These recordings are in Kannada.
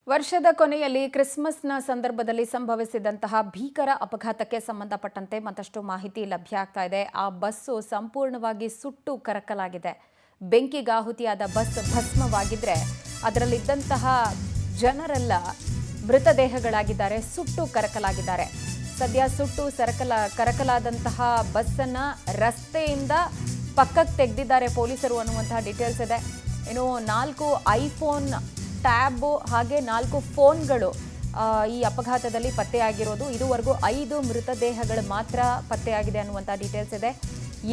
ವರ್ಷದ ಕೊನೆಯಲ್ಲಿ ಕ್ರಿಸ್ಮಸ್ನ ಸಂದರ್ಭದಲ್ಲಿ ಸಂಭವಿಸಿದಂತಹ ಭೀಕರ ಅಪಘಾತಕ್ಕೆ ಸಂಬಂಧಪಟ್ಟಂತೆ ಮತ್ತಷ್ಟು ಮಾಹಿತಿ ಲಭ್ಯ ಆಗ್ತಾ ಇದೆ. ಆ ಬಸ್ಸು ಸಂಪೂರ್ಣವಾಗಿ ಸುಟ್ಟು ಕರಕಲಾಗಿದೆ. ಬೆಂಕಿಗಾಹುತಿಯಾದ ಬಸ್ ಭಸ್ಮವಾಗಿದ್ರೆ ಅದರಲ್ಲಿದ್ದಂತಹ ಜನರೆಲ್ಲ ಮೃತದೇಹಗಳಾಗಿದ್ದಾರೆ, ಸುಟ್ಟು ಕರಕಲಾಗಿದ್ದಾರೆ. ಸದ್ಯ ಸುಟ್ಟು ಕರಕಲಾದಂತಹ ಬಸ್ಸನ್ನ ರಸ್ತೆಯಿಂದ ಪಕ್ಕಕ್ಕೆ ತೆಗೆದಿದ್ದಾರೆ ಪೊಲೀಸರು ಅನ್ನುವಂತಹ ಡೀಟೇಲ್ಸ್ ಇದೆ. ಇನ್ನು 4 ಐಫೋನ್ ಟ್ಯಾಬ್ ಹಾಗೆ 4 ಫೋನ್ಗಳು ಈ ಅಪಘಾತದಲ್ಲಿ ಪತ್ತೆಯಾಗಿರೋದು. ಇದುವರೆಗೂ 5 ಮೃತದೇಹಗಳು ಮಾತ್ರ ಪತ್ತೆಯಾಗಿದೆ ಅನ್ನುವಂಥ ಡೀಟೇಲ್ಸ್ ಇದೆ.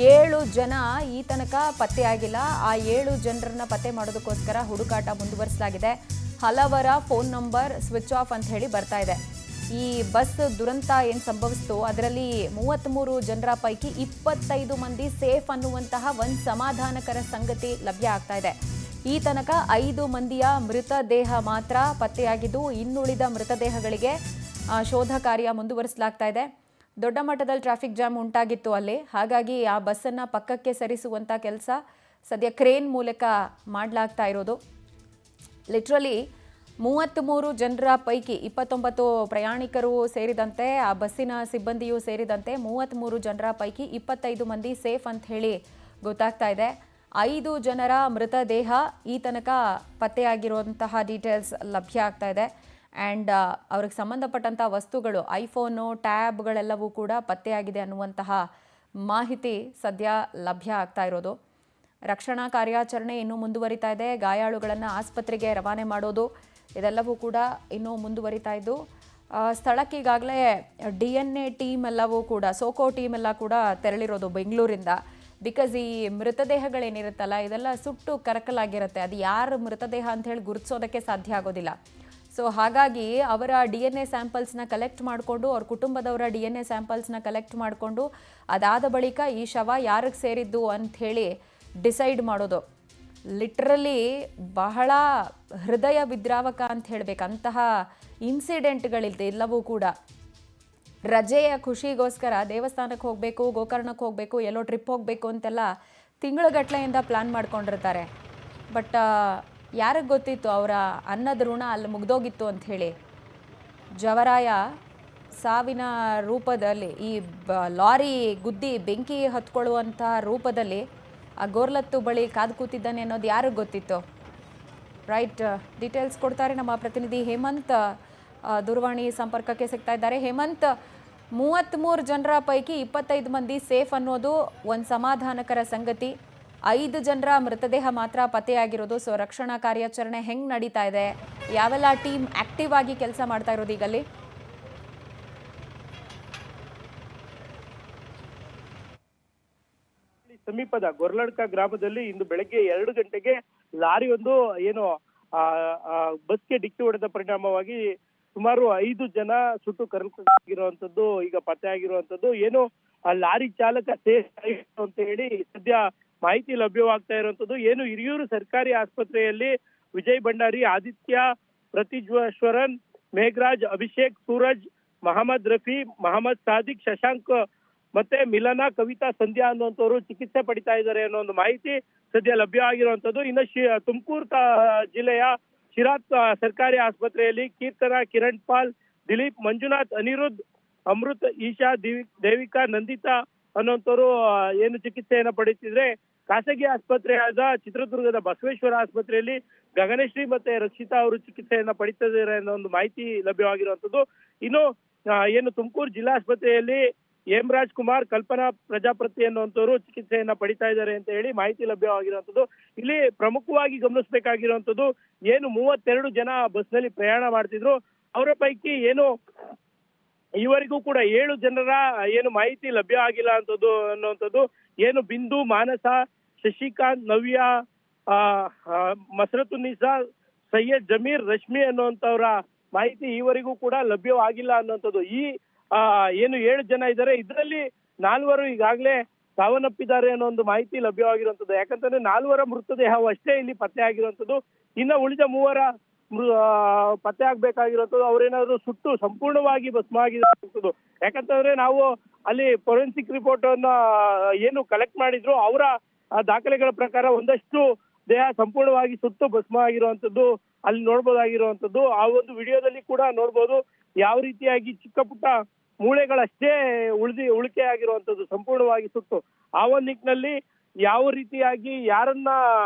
7 ಜನ ಈ ತನಕ ಪತ್ತೆಯಾಗಿಲ್ಲ. ಆ 7 ಜನರನ್ನ ಪತ್ತೆ ಮಾಡೋದಕ್ಕೋಸ್ಕರ ಹುಡುಕಾಟ ಮುಂದುವರಿಸಲಾಗಿದೆ. ಹಲವರ ಫೋನ್ ನಂಬರ್ ಸ್ವಿಚ್ ಆಫ್ ಅಂತ ಹೇಳಿ ಬರ್ತಾ ಇದೆ. ಈ ಬಸ್ ದುರಂತ ಏನು ಸಂಭವಿಸಿತು ಅದರಲ್ಲಿ 33 ಜನರ ಪೈಕಿ 25 ಮಂದಿ ಸೇಫ್ ಅನ್ನುವಂತಹ ಒಂದು ಸಮಾಧಾನಕರ ಸಂಗತಿ ಲಭ್ಯ ಆಗ್ತಾ ಇದೆ. ಈ ತನಕ 5 ಮಂದಿಯ ಮೃತದೇಹ ಮಾತ್ರ ಪತ್ತೆಯಾಗಿದ್ದು ಇನ್ನುಳಿದ ಮೃತದೇಹಗಳಿಗೆ ಶೋಧ ಕಾರ್ಯ ಮುಂದುವರಿಸಲಾಗ್ತಾ ಇದೆ. ದೊಡ್ಡ ಮಟ್ಟದಲ್ಲಿ ಟ್ರಾಫಿಕ್ ಜಾಮ್ ಉಂಟಾಗಿತ್ತು ಅಲ್ಲಿ. ಹಾಗಾಗಿ ಆ ಬಸ್ಸನ್ನು ಪಕ್ಕಕ್ಕೆ ಸರಿಸುವಂಥ ಕೆಲಸ ಸದ್ಯ ಕ್ರೇನ್ ಮೂಲಕ ಮಾಡಲಾಗ್ತಾ ಇರೋದು. ಲಿಟ್ರಲಿ 33 ಜನರ ಪೈಕಿ 29 ಪ್ರಯಾಣಿಕರು ಸೇರಿದಂತೆ ಆ ಬಸ್ಸಿನ ಸಿಬ್ಬಂದಿಯೂ ಸೇರಿದಂತೆ 33 ಜನರ ಪೈಕಿ 25 ಮಂದಿ ಸೇಫ್ ಅಂತ ಹೇಳಿ ಗೊತ್ತಾಗ್ತಾ ಇದೆ. 5 ಜನರ ಮೃತದೇಹ ಈ ತನಕ ಪತ್ತೆಯಾಗಿರುವಂತಹ ಡೀಟೇಲ್ಸ್ ಲಭ್ಯ ಆಗ್ತಾ ಇದೆ. ಆ್ಯಂಡ್ ಅವ್ರಿಗೆ ಸಂಬಂಧಪಟ್ಟಂಥ ವಸ್ತುಗಳು ಐಫೋನು ಟ್ಯಾಬ್ಗಳೆಲ್ಲವೂ ಕೂಡ ಪತ್ತೆಯಾಗಿದೆ ಅನ್ನುವಂತಹ ಮಾಹಿತಿ ಸದ್ಯ ಲಭ್ಯ ಆಗ್ತಾ ಇರೋದು. ರಕ್ಷಣಾ ಕಾರ್ಯಾಚರಣೆ ಇನ್ನೂ ಮುಂದುವರಿತಾ ಇದೆ. ಗಾಯಾಳುಗಳನ್ನು ಆಸ್ಪತ್ರೆಗೆ ರವಾನೆ ಮಾಡೋದು ಇದೆಲ್ಲವೂ ಕೂಡ ಇನ್ನೂ ಮುಂದುವರಿತಾ ಇದ್ದು ಸ್ಥಳಕ್ಕೆ ಈಗಾಗಲೇ DNA ಟೀಮ್ ಎಲ್ಲವೂ ಕೂಡ ಸೋಕೋ ಟೀಮ್ ಎಲ್ಲ ಕೂಡ ತೆರಳಿರೋದು ಬೆಂಗಳೂರಿಂದ. ಬಿಕಾಸ್ ಈ ಮೃತದೇಹಗಳೇನಿರುತ್ತಲ್ಲ ಇದೆಲ್ಲ ಸುಟ್ಟು ಕರಕಲಾಗಿರುತ್ತೆ. ಅದು ಯಾರು ಮೃತದೇಹ ಅಂತ ಹೇಳಿ ಗುರುತಿಸೋದಕ್ಕೆ ಸಾಧ್ಯ ಆಗೋದಿಲ್ಲ. ಸೊ ಹಾಗಾಗಿ ಅವರ DNA ಸ್ಯಾಂಪಲ್ಸ್ನ ಕಲೆಕ್ಟ್ ಮಾಡಿಕೊಂಡು ಅವ್ರ ಕುಟುಂಬದವರ DNA ಸ್ಯಾಂಪಲ್ಸ್ನ ಕಲೆಕ್ಟ್ ಮಾಡಿಕೊಂಡು ಅದಾದ ಬಳಿಕ ಈ ಶವ ಯಾರಿಗೆ ಸೇರಿದ್ದು ಅಂಥೇಳಿ ಡಿಸೈಡ್ ಮಾಡೋದು. ಲಿಟ್ರಲಿ ಬಹಳ ಹೃದಯ ವಿದ್ರಾವಕ ಅಂತ ಹೇಳಬೇಕು. ಅಂತಹ ಇನ್ಸಿಡೆಂಟ್ಗಳಿದೆ ಎಲ್ಲವೂ ಕೂಡ. ರಜೆಯ ಖುಷಿಗೋಸ್ಕರ ದೇವಸ್ಥಾನಕ್ಕೆ ಹೋಗಬೇಕು, ಗೋಕರ್ಣಕ್ಕೆ ಹೋಗಬೇಕು, ಎಲ್ಲೋ ಟ್ರಿಪ್ ಹೋಗಬೇಕು ಅಂತೆಲ್ಲ ತಿಂಗಳುಗಟ್ಟಲೆಯಿಂದ ಪ್ಲ್ಯಾನ್ ಮಾಡ್ಕೊಂಡಿರ್ತಾರೆ. ಬಟ್ ಯಾರಿಗೆ ಗೊತ್ತಿತ್ತು ಅವರ ಅನ್ನದ ಋಣ ಅಲ್ಲಿ ಮುಗ್ದೋಗಿತ್ತು ಅಂಥೇಳಿ. ಜವರಾಯ ಸಾವಿನ ರೂಪದಲ್ಲಿ ಈ ಲಾರಿ ಗುದ್ದಿ ಬೆಂಕಿ ಹತ್ಕೊಳ್ಳುವಂಥ ರೂಪದಲ್ಲಿ ಆ ಗೋರ್ಲತ್ತು ಬಳಿ ಕಾದು ಕೂತಿದ್ದಾನೆ ಅನ್ನೋದು ಯಾರಿಗೆ ಗೊತ್ತಿತ್ತು? ರೈಟ್, ಡೀಟೇಲ್ಸ್ ಕೊಡ್ತಾರೆ ನಮ್ಮ ಪ್ರತಿನಿಧಿ ಹೇಮಂತ್. ದೂರವಾಣಿ ಸಂಪರ್ಕಕ್ಕೆ ಸಿಗ್ತಾ ಇದ್ದಾರೆ. ಹೇಮಂತ್, 33 ಜನರ ಪೈಕಿ 25 ಮಂದಿ ಸೇಫ್ ಅನ್ನೋದು ಒಂದು ಸಮಾಧಾನಕರ ಸಂಗತಿ. 5 ಜನರ ಮೃತದೇಹ ಮಾತ್ರ ಪತ್ತೆಯಾಗಿರೋದು. ಸೊ ರಕ್ಷಣಾ ಕಾರ್ಯಾಚರಣೆ ಹೆಂಗೆ ನಡೀತಾ ಇದೆ? ಯಾವೆಲ್ಲ ಟೀಮ್ ಆಕ್ಟಿವ್ ಆಗಿ ಕೆಲಸ ಮಾಡ್ತಾ ಇರೋದು ಈಗಲ್ಲಿ? ಸಮೀಪದ ಗೊರ್ಲಡ್ಕ ಗ್ರಾಮದಲ್ಲಿ ಇಂದು ಬೆಳಗ್ಗೆ 2 ಗಂಟೆಗೆ ಲಾರಿ ಒಂದು ಏನು ಬಸ್ಗೆ ಡಿಕ್ಕಿ ಹೊಡೆದ ಪರಿಣಾಮವಾಗಿ ಸುಮಾರು 5 ಜನ ಸುಟ್ಟು ಕರಕಲಾಗಿರುವಂತದ್ದು ಈಗ ಪತ್ತೆ ಆಗಿರುವಂತದ್ದು. ಏನು ಆ ಲಾರಿ ಚಾಲಕ ಸೇಫ್ ಅಂತ ಹೇಳಿ ಸದ್ಯ ಮಾಹಿತಿ ಲಭ್ಯವಾಗ್ತಾ ಇರುವಂತದ್ದು. ಏನು ಹಿರಿಯೂರು ಸರ್ಕಾರಿ ಆಸ್ಪತ್ರೆಯಲ್ಲಿ ವಿಜಯ್ ಭಂಡಾರಿ, ಆದಿತ್ಯ, ಪ್ರತಿಜ್ವರನ್, ಮೇಘರಾಜ್, ಅಭಿಷೇಕ್, ಸೂರಜ್, ಮಹಮ್ಮದ್ ರಫಿ, ಮಹಮ್ಮದ್ ಸಾದಿಕ್, ಶಶಾಂಕ್ ಮತ್ತೆ ಮಿಲನ, ಕವಿತಾ, ಸಂಧ್ಯಾ ಅನ್ನುವಂಥವ್ರು ಚಿಕಿತ್ಸೆ ಪಡಿತಾ ಇದ್ದಾರೆ ಅನ್ನೋ ಒಂದು ಮಾಹಿತಿ ಸದ್ಯ ಲಭ್ಯ ಆಗಿರುವಂತದ್ದು. ಇನ್ನು ತುಮಕೂರು ಜಿಲ್ಲೆಯ ಶಿರಾತ್ ಸರ್ಕಾರಿ ಆಸ್ಪತ್ರೆಯಲ್ಲಿ ಕೀರ್ತನಾ, ಕಿರಣ್ ಪಾಲ್, ದಿಲೀಪ್, ಮಂಜುನಾಥ್, ಅನಿರುದ್ಧ್, ಅಮೃತ್, ಈಶಾ, ದೇವಿಕಾ, ನಂದಿತಾ ಅನ್ನುವಂಥವ್ರು ಏನು ಚಿಕಿತ್ಸೆಯನ್ನ ಪಡೆಯುತ್ತಿದ್ರೆ, ಖಾಸಗಿ ಆಸ್ಪತ್ರೆಯಾದ ಚಿತ್ರದುರ್ಗದ ಬಸವೇಶ್ವರ ಆಸ್ಪತ್ರೆಯಲ್ಲಿ ಗಗನಶ್ರೀ ಮತ್ತೆ ರಕ್ಷಿತಾ ಅವರು ಚಿಕಿತ್ಸೆಯನ್ನ ಪಡಿತಿದ್ದಾರೆ ಅನ್ನೋ ಒಂದು ಮಾಹಿತಿ ಲಭ್ಯವಾಗಿರುವಂತದ್ದು. ಇನ್ನು ಏನು ತುಮಕೂರು ಜಿಲ್ಲಾಸ್ಪತ್ರೆಯಲ್ಲಿ ಹೇಮರಾಜ್ ಕುಮಾರ್, ಕಲ್ಪನಾ ಪ್ರಜಾಪತಿ ಅನ್ನುವಂಥವ್ರು ಚಿಕಿತ್ಸೆಯನ್ನ ಪಡಿತಾ ಇದ್ದಾರೆ ಅಂತ ಹೇಳಿ ಮಾಹಿತಿ ಲಭ್ಯವಾಗಿರುವಂತದ್ದು. ಇಲ್ಲಿ ಪ್ರಮುಖವಾಗಿ ಗಮನಿಸಬೇಕಾಗಿರುವಂತದ್ದು, ಏನು 32 ಜನ ಬಸ್ನಲ್ಲಿ ಪ್ರಯಾಣ ಮಾಡ್ತಿದ್ರು. ಅವರ ಪೈಕಿ ಏನು ಈವರೆಗೂ ಕೂಡ 7 ಜನರ ಏನು ಮಾಹಿತಿ ಲಭ್ಯ ಆಗಿಲ್ಲ ಅನ್ನುವಂಥದ್ದು. ಏನು ಬಿಂದು, ಮಾನಸ, ಶಶಿಕಾಂತ್, ನವ್ಯ, ಮಸರತುನ್ನಿಸಾ, ಸೈಯದ್ ಜಮೀರ್, ರಶ್ಮಿ ಅನ್ನುವಂಥವ್ರ ಮಾಹಿತಿ ಈವರೆಗೂ ಕೂಡ ಲಭ್ಯವಾಗಿಲ್ಲ ಅನ್ನುವಂಥದ್ದು. ಈ ಏನು 7 ಜನ ಇದ್ದಾರೆ, ಇದರಲ್ಲಿ 4 ಈಗಾಗಲೇ ಸಾವನ್ನಪ್ಪಿದ್ದಾರೆ ಅನ್ನೋ ಒಂದು ಮಾಹಿತಿ ಲಭ್ಯವಾಗಿರುವಂತದ್ದು. ಯಾಕಂತಂದ್ರೆ 4 ಮೃತದೇಹವು ಅಷ್ಟೇ ಇಲ್ಲಿ ಪತ್ತೆ ಆಗಿರುವಂತದ್ದು. ಇನ್ನ ಉಳಿದ 3 ಪತ್ತೆ ಆಗ್ಬೇಕಾಗಿರುವಂತದ್ದು. ಅವ್ರೇನಾದ್ರು ಸುಟ್ಟು ಸಂಪೂರ್ಣವಾಗಿ ಭಸ್ಮ ಆಗಿರುವಂತದ್ದು. ಯಾಕಂತಂದ್ರೆ ನಾವು ಅಲ್ಲಿ ಫೋರೆನ್ಸಿಕ್ ರಿಪೋರ್ಟ್ ಅನ್ನ ಏನು ಕಲೆಕ್ಟ್ ಮಾಡಿದ್ರು ಅವರ ದಾಖಲೆಗಳ ಪ್ರಕಾರ ಒಂದಷ್ಟು ದೇಹ ಸಂಪೂರ್ಣವಾಗಿ ಸುಟ್ಟು ಭಸ್ಮ ಆಗಿರುವಂತದ್ದು ಅಲ್ಲಿ ನೋಡ್ಬೋದಾಗಿರುವಂತದ್ದು. ಆ ಒಂದು ವಿಡಿಯೋದಲ್ಲಿ ಕೂಡ ನೋಡ್ಬೋದು ಯಾವ ರೀತಿಯಾಗಿ ಚಿಕ್ಕ ಪುಟ್ಟ ಮೂಳೆಗಳಷ್ಟೇ ಉಳಿಕೆ ಆಗಿರುವಂತದ್ದು ಸಂಪೂರ್ಣವಾಗಿ ಸುಟ್ಟು. ಆ ಒಂದು ನಿಟ್ಟಿನಲ್ಲಿ ಯಾವ ರೀತಿಯಾಗಿ ಯಾರನ್ನ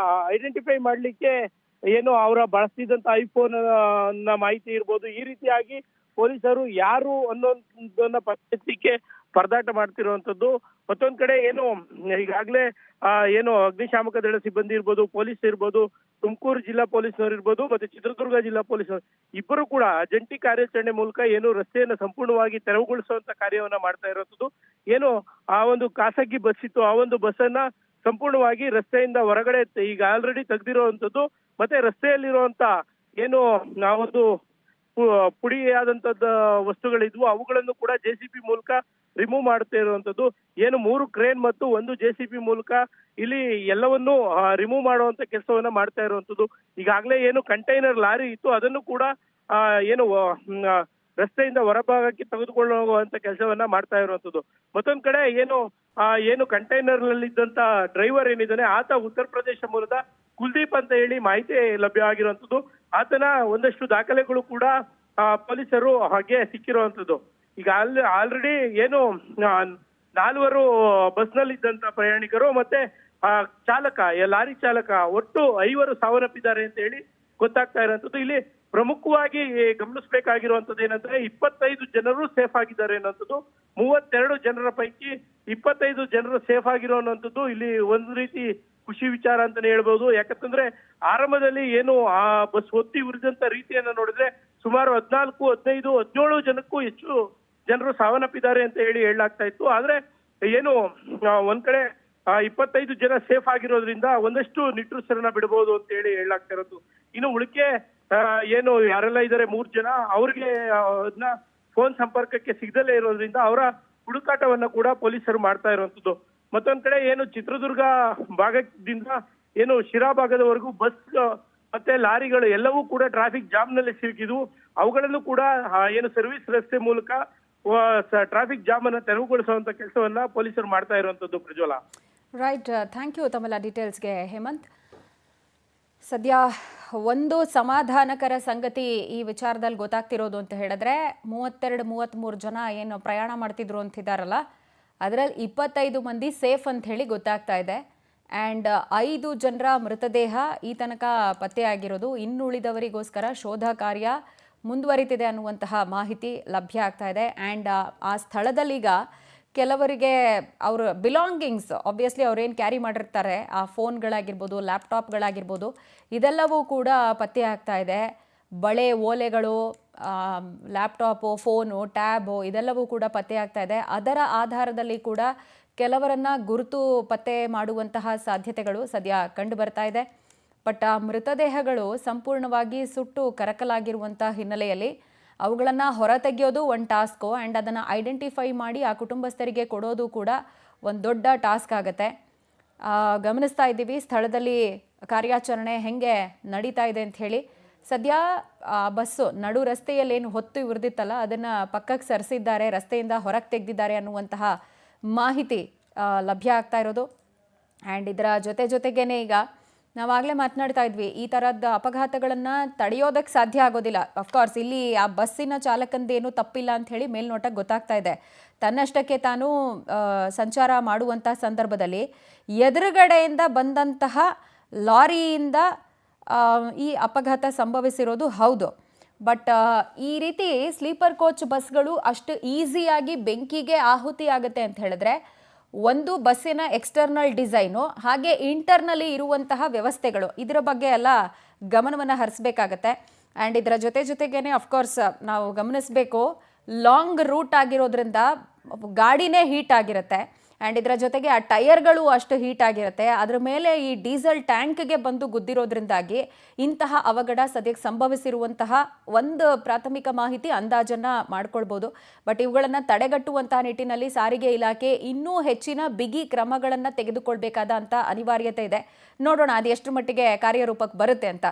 ಐಡೆಂಟಿಫೈ ಮಾಡ್ಲಿಕ್ಕೆ ಏನು ಅವರ ಬಳಸ್ತಿದ್ದಂತ ಐಫೋನ್ ಮಾಹಿತಿ ಇರ್ಬೋದು, ಈ ರೀತಿಯಾಗಿ ಪೊಲೀಸರು ಯಾರು ಅನ್ನೋದನ್ನ ಪತ್ತೆಹಚ್ಚಲಿಕ್ಕೆ ಪರದಾಟ ಮಾಡ್ತಿರುವಂತದ್ದು. ಮತ್ತೊಂದ್ ಕಡೆ ಏನು ಈಗಾಗ್ಲೇ ಏನು ಅಗ್ನಿಶಾಮಕ ದಳ ಸಿಬ್ಬಂದಿ ಇರ್ಬೋದು, ಪೊಲೀಸ್ ಇರ್ಬೋದು, ತುಮಕೂರು ಜಿಲ್ಲಾ ಪೊಲೀಸ್ನವರು ಇರ್ಬೋದು, ಮತ್ತೆ ಚಿತ್ರದುರ್ಗ ಜಿಲ್ಲಾ ಪೊಲೀಸ್ನವರು ಇಬ್ಬರು ಕೂಡ ಜಂಟಿ ಕಾರ್ಯಾಚರಣೆ ಮೂಲಕ ಏನು ರಸ್ತೆಯನ್ನು ಸಂಪೂರ್ಣವಾಗಿ ತೆರವುಗೊಳಿಸುವಂತ ಕಾರ್ಯವನ್ನ ಮಾಡ್ತಾ ಇರುವಂತದ್ದು. ಏನು ಆ ಒಂದು ಖಾಸಗಿ ಬಸ್ ಇತ್ತು, ಆ ಒಂದು ಬಸ್ಸನ್ನ ಸಂಪೂರ್ಣವಾಗಿ ರಸ್ತೆಯಿಂದ ಹೊರಗಡೆ ಈಗ ಆಲ್ರೆಡಿ ತೆಗೆದಿರುವಂತದ್ದು. ಮತ್ತೆ ರಸ್ತೆಯಲ್ಲಿರುವಂತ ಏನು ಆ ಒಂದು ಪುಡಿಯಾದಂತದ್ದು ವಸ್ತುಗಳಿದ್ವು ಅವುಗಳನ್ನು ಕೂಡ JCB ಮೂಲಕ ರಿಮೂವ್ ಮಾಡ್ತಾ ಇರುವಂತದ್ದು. ಏನು 3 ಕ್ರೇನ್ ಮತ್ತು 1 JCB ಮೂಲಕ ಇಲ್ಲಿ ಎಲ್ಲವನ್ನೂ ರಿಮೂವ್ ಮಾಡುವಂತ ಕೆಲಸವನ್ನ ಮಾಡ್ತಾ ಇರುವಂತದ್ದು. ಈಗಾಗಲೇ ಏನು ಕಂಟೈನರ್ ಲಾರಿ ಇತ್ತು ಅದನ್ನು ಕೂಡ ಏನು ರಸ್ತೆಯಿಂದ ಹೊರಭಾಗಕ್ಕೆ ತೆಗೆದುಕೊಂಡು ಹೋಗುವಂತ ಕೆಲಸವನ್ನ ಮಾಡ್ತಾ ಇರುವಂತದ್ದು. ಮತ್ತೊಂದ್ ಕಡೆ ಏನು ಕಂಟೈನರ್ ನಲ್ಲಿ ಇದ್ದಂತ ಡ್ರೈವರ್ ಏನಿದ್ದಾನೆ ಆತ ಉತ್ತರ ಪ್ರದೇಶ ಮೂಲದ ಕುಲ್ದೀಪ್ ಅಂತ ಹೇಳಿ ಮಾಹಿತಿ ಲಭ್ಯ ಆಗಿರುವಂತದ್ದು. ಆತನ ಒಂದಷ್ಟು ದಾಖಲೆಗಳು ಕೂಡ ಪೊಲೀಸರು ಹಾಗೆ ಸಿಕ್ಕಿರುವಂತದ್ದು. ಈಗ ಆಲ್ರೆಡಿ ಏನು 4 ಬಸ್ ನಲ್ಲಿ ಇದ್ದಂತ ಪ್ರಯಾಣಿಕರು ಮತ್ತೆ ಚಾಲಕ ಲಾರಿ ಚಾಲಕ ಒಟ್ಟು 5 ಸಾವನ್ನಪ್ಪಿದ್ದಾರೆ ಅಂತ ಹೇಳಿ ಗೊತ್ತಾಗ್ತಾ ಇರುವಂತದ್ದು. ಇಲ್ಲಿ ಪ್ರಮುಖವಾಗಿ ಗಮನಿಸಬೇಕಾಗಿರುವಂತದ್ದು ಏನಂದ್ರೆ 25 ಜನರು ಸೇಫ್ ಆಗಿದ್ದಾರೆ ಅನ್ನೋಂಥದ್ದು. 32 ಜನರ ಪೈಕಿ 25 ಜನರು ಸೇಫ್ ಆಗಿರುವಂತದ್ದು ಇಲ್ಲಿ ಒಂದು ರೀತಿ ಖುಷಿ ವಿಚಾರ ಅಂತಾನೆ ಹೇಳ್ಬೋದು. ಯಾಕಂತಂದ್ರೆ ಆರಂಭದಲ್ಲಿ ಏನು ಆ ಬಸ್ ಒತ್ತಿ ಉರಿದಂತ ರೀತಿಯನ್ನ ನೋಡಿದ್ರೆ ಸುಮಾರು 14, 15, 17 ಜನಕ್ಕೂ ಹೆಚ್ಚು ಜನರು ಸಾವನ್ನಪ್ಪಿದ್ದಾರೆ ಅಂತ ಹೇಳಿ ಹೇಳಲಾಗ್ತಾ ಇತ್ತು. ಆದ್ರೆ ಏನು ಒಂದ್ ಕಡೆ 25 ಜನ ಸೇಫ್ ಆಗಿರೋದ್ರಿಂದ ಒಂದಷ್ಟು ನಿಟ್ಟುಸಿರನ್ನ ಬಿಡಬಹುದು ಅಂತ ಹೇಳಿ ಹೇಳಲಾಗ್ತಾ ಇರೋದು. ಇನ್ನು ಉಳಿಕೆ ಏನು ಯಾರೆಲ್ಲ ಇದ್ದಾರೆ 3 ಜನ ಅವ್ರಿಗೆ ಅದನ್ನ ಫೋನ್ ಸಂಪರ್ಕಕ್ಕೆ ಸಿಗದಲ್ಲೇ ಇರೋದ್ರಿಂದ ಅವರ ಹುಡುಕಾಟವನ್ನ ಕೂಡ ಪೊಲೀಸರು ಮಾಡ್ತಾ ಇರುವಂತದ್ದು. ಮತ್ತೊಂದ್ ಕಡೆ ಏನು ಚಿತ್ರದುರ್ಗ ಭಾಗದಿಂದ ಏನು ಶಿರಾ ಭಾಗದವರೆಗೂ ಬಸ್ ಮತ್ತೆ ಲಾರಿಗಳು ಎಲ್ಲವೂ ಕೂಡ ಟ್ರಾಫಿಕ್ ಜಾಮ್ ನಲ್ಲಿ ಸಿಲುಕಿದ್ವು. ಅವುಗಳನ್ನು ಕೂಡ ಏನು ಸರ್ವಿಸ್ ರಸ್ತೆ ಮೂಲಕ ಟ್ರಾಫಿಕ್ ಜಾಮ್ ಅನ್ನ ತೆರವುಗೊಳಿಸುವಂತ ಕೆಲಸವನ್ನ ಪೊಲೀಸರು ಮಾಡ್ತಾ ಇರುವಂತದ್ದು. ಪ್ರಜ್ವಲ. ರೈಟ್, ಥ್ಯಾಂಕ್ ಯು ತಮ್ಮೆಲ್ಲ ಡೀಟೇಲ್ಸ್ಗೆ ಹೇಮಂತ್. ಸದ್ಯ ಒಂದು ಸಮಾಧಾನಕರ ಸಂಗತಿ ಈ ವಿಚಾರದಲ್ಲಿ ಗೊತ್ತಾಗ್ತಿರೋದು ಅಂತ ಹೇಳಿದ್ರೆ 32-33 ಜನ ಏನು ಪ್ರಯಾಣ ಮಾಡ್ತಿದ್ರು ಅಂತಿದ್ದಾರಲ್ಲ ಅದರಲ್ಲಿ 25 ಮಂದಿ ಸೇಫ್ ಅಂತ ಹೇಳಿ ಗೊತ್ತಾಗ್ತಾ ಇದೆ. ಆ್ಯಂಡ್ 5 ಜನರ ಮೃತದೇಹ ಈ ತನಕ ಪತ್ತೆಯಾಗಿರೋದು. ಇನ್ನುಳಿದವರಿಗೋಸ್ಕರ ಶೋಧ ಕಾರ್ಯ ಮುಂದುವರಿತಿದೆ ಅನ್ನುವಂತಹ ಮಾಹಿತಿ ಲಭ್ಯ ಆಗ್ತಾ ಇದೆ. ಆ್ಯಂಡ್ ಆ ಸ್ಥಳದಲ್ಲೀಗ ಕೆಲವರಿಗೆ ಅವ್ರ ಬಿಲಾಂಗಿಂಗ್ಸ್ ಆಬ್ವಿಯಸ್ಲಿ ಅವ್ರೇನು ಕ್ಯಾರಿ ಮಾಡಿರ್ತಾರೆ ಆ ಫೋನ್ಗಳಾಗಿರ್ಬೋದು, ಲ್ಯಾಪ್ಟಾಪ್ಗಳಾಗಿರ್ಬೋದು, ಇದೆಲ್ಲವೂ ಕೂಡ ಪತ್ತೆ ಆಗ್ತಾ ಇದೆ. ಬಳೆ, ಓಲೆಗಳು, ಲ್ಯಾಪ್ಟಾಪು, ಫೋನು, ಟ್ಯಾಬು ಇದೆಲ್ಲವೂ ಕೂಡ ಪತ್ತೆ ಆಗ್ತಾ ಇದೆ. ಅದರ ಆಧಾರದಲ್ಲಿ ಕೂಡ ಕೆಲವರನ್ನ ಗುರುತು ಪತ್ತೆ ಮಾಡುವಂತಹ ಸಾಧ್ಯತೆಗಳು ಸದ್ಯ ಕಂಡು ಬರ್ತಾ ಇದೆ. ಬಟ್ ಆ ಮೃತದೇಹಗಳು ಸಂಪೂರ್ಣವಾಗಿ ಸುಟ್ಟು ಕರಕಲಾಗಿರುವಂಥ ಹಿನ್ನೆಲೆಯಲ್ಲಿ ಅವುಗಳನ್ನು ಹೊರತೆಗೆಯೋದು ಒಂದು ಟಾಸ್ಕು. ಆ್ಯಂಡ್ ಅದನ್ನು ಐಡೆಂಟಿಫೈ ಮಾಡಿ ಆ ಕುಟುಂಬಸ್ಥರಿಗೆ ಕೊಡೋದು ಕೂಡ ಒಂದು ದೊಡ್ಡ ಟಾಸ್ಕ್ ಆಗುತ್ತೆ. ಗಮನಿಸ್ತಾ ಇದ್ದೀವಿ ಸ್ಥಳದಲ್ಲಿ ಕಾರ್ಯಾಚರಣೆ ಹೆಂಗೆ ನಡೀತಾ ಇದೆ ಅಂತ ಹೇಳಿ. ಸದ್ಯ ಬಸ್ಸು ನಡು ರಸ್ತೆಯಲ್ಲೇನು ಹೊತ್ತು ಉರಿದಿತ್ತಲ್ಲ ಅದನ್ನು ಪಕ್ಕಕ್ಕೆ ಸರಿಸಿದ್ದಾರೆ, ರಸ್ತೆಯಿಂದ ಹೊರಗೆ ತೆಗೆದಿದ್ದಾರೆ ಅನ್ನುವಂತಹ ಮಾಹಿತಿ ಲಭ್ಯ ಆಗ್ತಾ ಇರೋದು. ಆ್ಯಂಡ್ ಇದರ ಜೊತೆಗೇನೆ ಈಗ ನಾವಾಗಲೇ ಮಾತನಾಡ್ತಾ ಇದ್ವಿ, ಈ ಥರದ ಅಪಘಾತಗಳನ್ನು ತಡೆಯೋದಕ್ಕೆ ಸಾಧ್ಯ ಆಗೋದಿಲ್ಲ. ಅಫ್ಕೋರ್ಸ್ ಇಲ್ಲಿ ಆ ಬಸ್ಸಿನ ಚಾಲಕಂದೇನು ತಪ್ಪಿಲ್ಲ ಅಂತ ಹೇಳಿ ಮೇಲ್ನೋಟಕ್ಕೆ ಗೊತ್ತಾಗ್ತಾ ಇದೆ. ತನ್ನಷ್ಟಕ್ಕೆ ತಾನು ಸಂಚಾರ ಮಾಡುವಂಥ ಸಂದರ್ಭದಲ್ಲಿ ಎದುರುಗಡೆಯಿಂದ ಬಂದಂತಹ ಲಾರಿಯಿಂದ ಈ ಅಪಘಾತ ಸಂಭವಿಸಿರೋದು ಹೌದು. ಬಟ್ ಈ ರೀತಿ ಸ್ಲೀಪರ್ ಕೋಚ್ ಬಸ್ಗಳು ಅಷ್ಟು ಈಸಿಯಾಗಿ ಬೆಂಕಿಗೆ ಆಹುತಿ ಆಗುತ್ತೆ ಅಂತ ಹೇಳಿದ್ರೆ ಒಂದು ಬಸ್ಸಿನ ಎಕ್ಸ್ಟರ್ನಲ್ ಡಿಸೈನು ಹಾಗೆ ಇಂಟರ್ನಲ್ಲಿ ಇರುವಂತಹ ವ್ಯವಸ್ಥೆಗಳು ಇದರ ಬಗ್ಗೆ ಎಲ್ಲ ಗಮನವನ್ನು ಹರಿಸಬೇಕಾಗತ್ತೆ. ಆ್ಯಂಡ್ ಇದರ ಜೊತೆಗೇನೆ ಅಫ್ಕೋರ್ಸ್ ನಾವು ಗಮನಿಸಬೇಕು, ಲಾಂಗ್ ರೂಟ್ ಆಗಿರೋದ್ರಿಂದ ಗಾಡಿನೇ ಹೀಟ್ ಆಗಿರುತ್ತೆ. ಆ್ಯಂಡ್ ಇದರ ಜೊತೆಗೆ ಆ ಟೈರ್ಗಳು ಅಷ್ಟು ಹೀಟ್ ಆಗಿರುತ್ತೆ. ಅದರ ಮೇಲೆ ಈ ಡೀಸೆಲ್ ಟ್ಯಾಂಕ್ಗೆ ಬಂದು ಗುದ್ದಿರೋದ್ರಿಂದಾಗಿ ಇಂತಹ ಅವಘಡ ಸದ್ಯಕ್ಕೆ ಸಂಭವಿಸಿರುವಂತಹ ಒಂದು ಪ್ರಾಥಮಿಕ ಮಾಹಿತಿ ಅಂದಾಜನ್ನು ಮಾಡ್ಕೊಳ್ಬೋದು. ಬಟ್ ಇವುಗಳನ್ನು ತಡೆಗಟ್ಟುವಂತಹ ನಿಟ್ಟಿನಲ್ಲಿ ಸಾರಿಗೆ ಇಲಾಖೆ ಇನ್ನೂ ಹೆಚ್ಚಿನ ಬಿಗಿ ಕ್ರಮಗಳನ್ನು ತೆಗೆದುಕೊಳ್ಬೇಕಾದ ಅಂತ ಅನಿವಾರ್ಯತೆ ಇದೆ. ನೋಡೋಣ ಅದು ಎಷ್ಟು ಮಟ್ಟಿಗೆ ಕಾರ್ಯರೂಪಕ್ಕೆ ಬರುತ್ತೆ ಅಂತ.